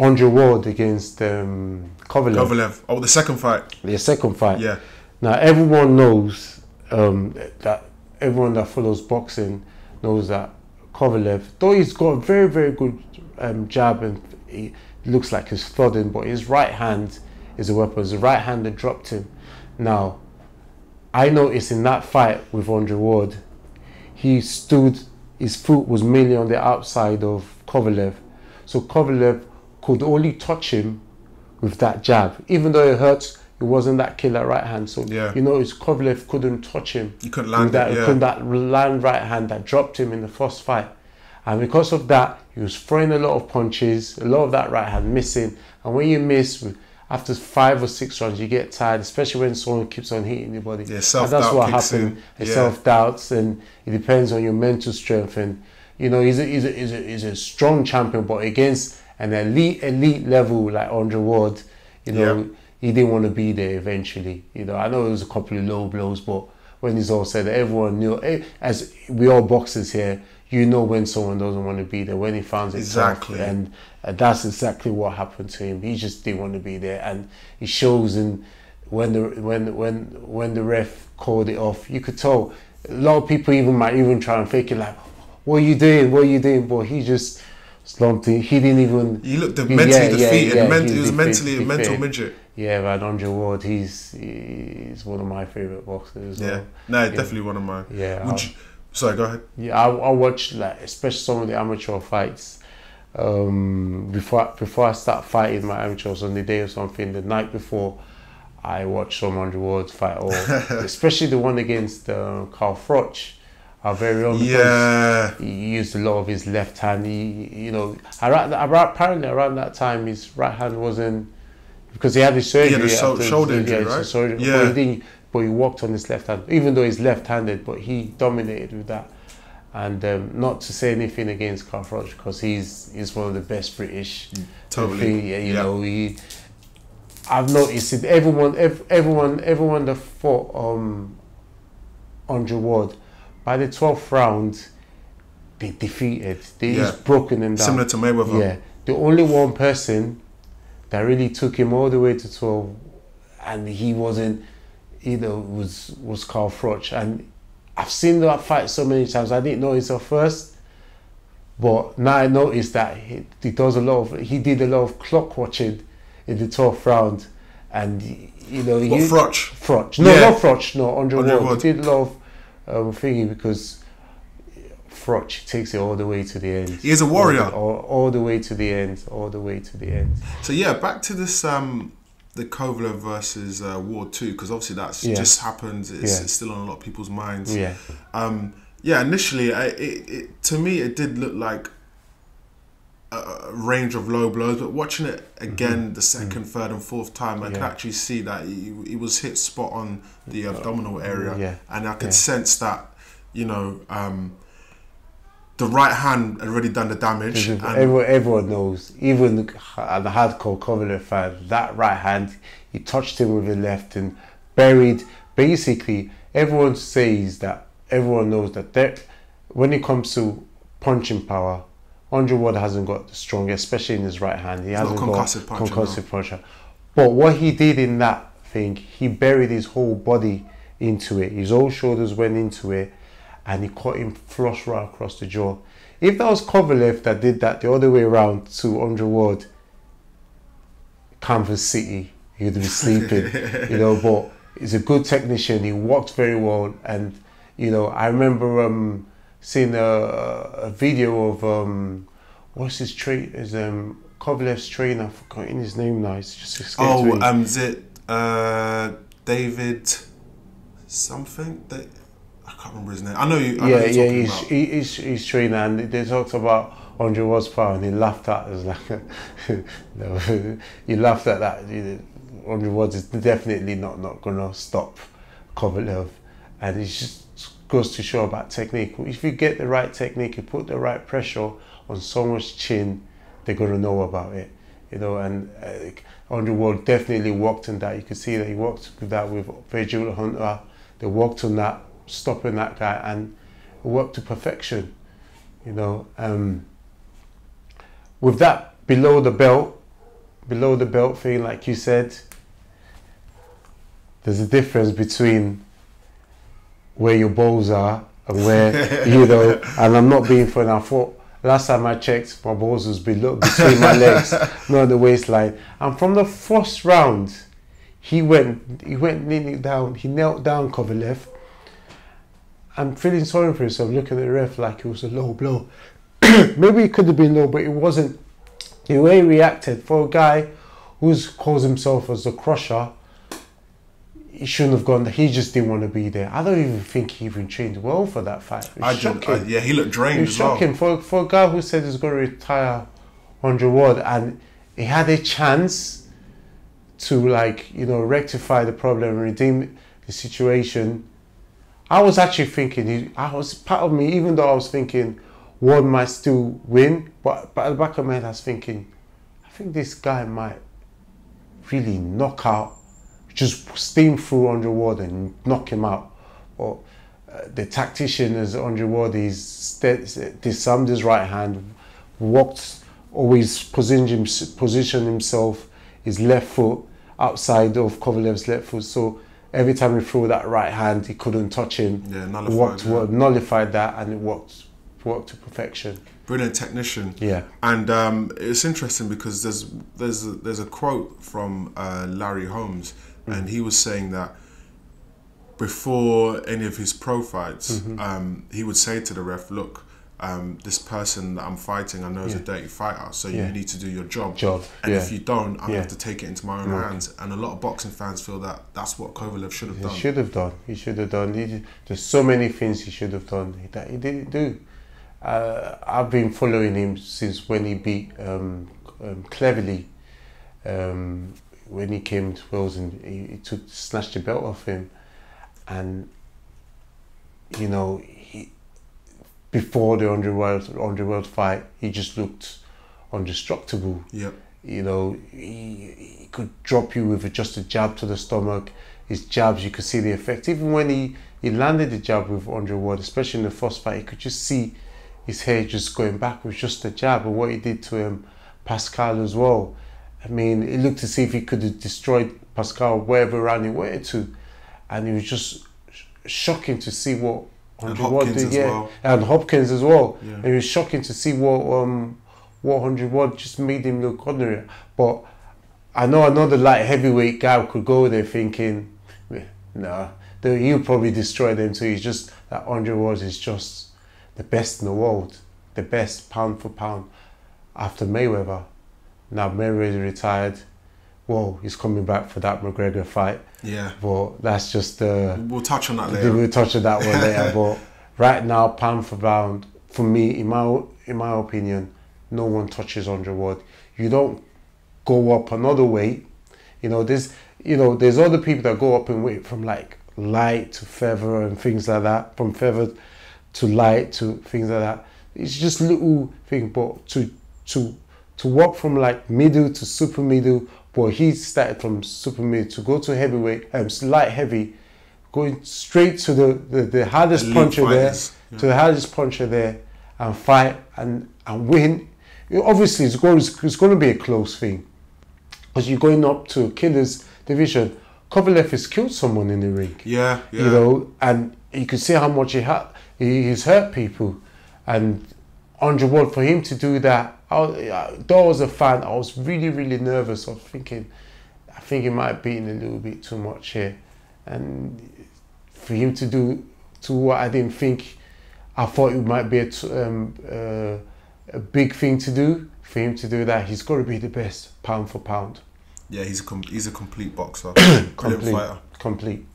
Andre Ward against Kovalev. Kovalev. Oh, the second fight. The second fight. Yeah. Now everyone knows that everyone that follows boxing knows that Kovalev, though he's got a very, very good jab and he looks like he's thudding, but his right hand is a weapon. His right hand that dropped him. Now, I noticed in that fight with Andre Ward, he stood, his foot was mainly on the outside of Kovalev. So Kovalev could only touch him with that jab. Even though it hurts, it wasn't that killer right hand. So, yeah. you know, Kovalev couldn't touch him. He couldn't land that, it, yeah. couldn't that land right hand that dropped him in the first fight. And because of that, he was throwing a lot of punches, a lot of that right hand missing. And when you miss, after 5 or 6 rounds, you get tired, especially when someone keeps on hitting your body. Yeah, self-doubt. That's what happened. Yeah. Self-doubts, and it depends on your mental strength. And you know, he's a strong champion, but against an elite level like Andre Ward, you know, yeah. He didn't want to be there eventually. You know, I know it was a couple of low blows, but when it's all said, everyone knew. As we all boxers here, you know when someone doesn't want to be there, when he finds it exactly tough, and that's exactly what happened to him. He just didn't want to be there, and it shows in when the ref called it off. You could tell a lot of people might even try and fake it, like, what are you doing? What are you doing? But he just slumped in. He didn't even. He looked mentally defeated. He was mentally a mental midget. Yeah, man, Andre Ward, he's one of my favourite boxers. Yeah, well. No, definitely one of mine. Yeah. Sorry, go ahead. Yeah, I watch, like, especially some of the amateur fights. Before I start fighting my amateurs on the day or something, the night before, I watch some Andre Ward fight, or especially the one against Carl Froch, our very own. Yeah. He used a lot of his left hand. Apparently around that time, his right hand wasn't, because he had his surgery. He had a shoulder injury, right? Surgery, yeah. But he walked on his left hand, even though he's left-handed, but he dominated with that. And not to say anything against Carl Froch, because he's one of the best British. Totally. You know, I've noticed it. Everyone that fought Andre Ward, by the 12th round, they defeated. They just broken him down. Similar to Mayweather. Yeah. The only one person that really took him all the way to 12, and he wasn't, you know, was Carl Froch. And I've seen that fight so many times. I didn't notice at first, but now I noticed that he did a lot of clock watching in the 12th round, and you know, Froch. No, not Froch. No, Andre Ward. He did a lot of thingy, because Froch takes it all the way to the end. He is a warrior. All the way to the end. All the way to the end. So yeah, back to this. The Kovalev versus Ward 2, because obviously that's just happened. It's still on a lot of people's minds. Yeah. Initially, to me it did look like a range of low blows, but watching it again the second, third, and fourth time, I could actually see that he was hit spot on the abdominal area, and I could sense that, you know, the right hand had already done the damage. Everyone knows, even the hardcore Kovalev fan, that right hand, he touched him with the left and buried. Basically, everyone knows that when it comes to punching power, Andre Ward hasn't got the strongest, especially in his right hand. He hasn't got concussive puncher. But what he did in that thing, he buried his whole body into it. His whole shoulders went into it, and he caught him flush right across the jaw. If that was Kovalev that did that the other way around to Andre Ward, Kansas City, he would be sleeping, you know. But he's a good technician. He walked very well, and you know, I remember seeing a video of what's his Kovalev's trainer. I've forgotten his name now. It's just escaped me. Is it David something? I can't remember his name. I know you. He's trainer, and they talked about Andre Ward's power, and he laughed at us like, no, he laughed at that. Andre Ward is definitely not gonna stop Kovalev, and it just goes to show about technique. If you get the right technique, you put the right pressure on someone's chin, they're gonna know about it, you know. And Andre Ward definitely worked on that. You could see that he worked with that with Virgil Hunter. They worked on that, stopping that guy, and worked to perfection, you know. With that below the belt, below the belt thing, like you said, there's a difference between where your balls are and where, you know, and I'm not being funny. I thought last time I checked, my balls was below, between my legs, not the waistline. And from the first round, he went kneeling down, he knelt down Kovalev. I'm feeling sorry for himself, looking at the ref like it was a low blow. Maybe it could have been low, but it wasn't. The way he reacted, for a guy who calls himself as the crusher, he shouldn't have gone there. He just didn't want to be there. I don't even think he even trained well for that fight. It was shocking. Yeah, he looked drained. It was shocking for a guy who said he's going to retire 100 ward, and he had a chance to, like, you know, rectify the problem and redeem the situation. I was actually thinking, part of me, even though I was thinking Ward might still win, but at the back of my head I was thinking, I think this guy might really knock out, just steam through Andre Ward and knock him out. But the tactician, as Andre Ward, disarmed his right hand, always positioned himself, his left foot outside of Kovalev's left foot. So every time he threw that right hand, he couldn't touch him. Yeah, nullified that, and it worked to perfection. Brilliant technician. Yeah. And it's interesting because there's a quote from Larry Holmes, and he was saying that before any of his pro fights, he would say to the ref, look, this person that I'm fighting, I know is a dirty fighter, so you need to do your job. And if you don't, I'm going to have to take it into my own hands. And a lot of boxing fans feel that that's what Kovalev should have done. He should have done. There's so many things he should have done that he didn't do. I've been following him since when he beat Cleverly, when he came to Wales, and he snatched the belt off him. And, you know, before the Andre Ward fight, he just looked indestructible. Yep. You know, he could drop you with just a jab to the stomach. His jabs, you could see the effect. Even when he landed the jab with Andre Ward, especially in the first fight, you could just see his hair just going back with just a jab, and what he did to Pascal as well. I mean, it looked as if he could have destroyed Pascal wherever round he wanted to, and it was just shocking to see what Andre Ward did. And Hopkins as well. Yeah. And it was shocking to see what Andre Ward just made him look ordinary. But I know another light heavyweight guy could go there thinking, nah, he'll probably destroy them too. It's just that Andre Ward is just the best in the world, the best pound for pound after Mayweather. Now Mayweather retired. Well, he's coming back for that McGregor fight. Yeah. But that's just we'll touch on that later. We'll touch on that one later. But right now, pound for pound, for me, in my opinion, no one touches Andre Ward. You don't go up another weight. You know, there's other people that go up in weight from like light to feather and things like that, from feather to light to things like that. It's just little thing, but to walk from like middle to super middle, but he started from super middle to go to heavyweight, light heavy, going straight to the hardest puncher there, to the hardest puncher there, and fight and win. Obviously, it's going to be a close thing, because you're going up to killer's division. Kovalev has killed someone in the ring. Yeah. You know, and you can see how much he's hurt people. And Andre Ward, for him to do that, though I was a fan, I was really, really nervous. I was thinking, I think he might have beaten a little bit too much here. And for him to do what I didn't think, I thought it might be a big thing to do. For him to do that, he's got to be the best pound for pound. Yeah, he's a complete boxer. Brilliant fighter. Complete.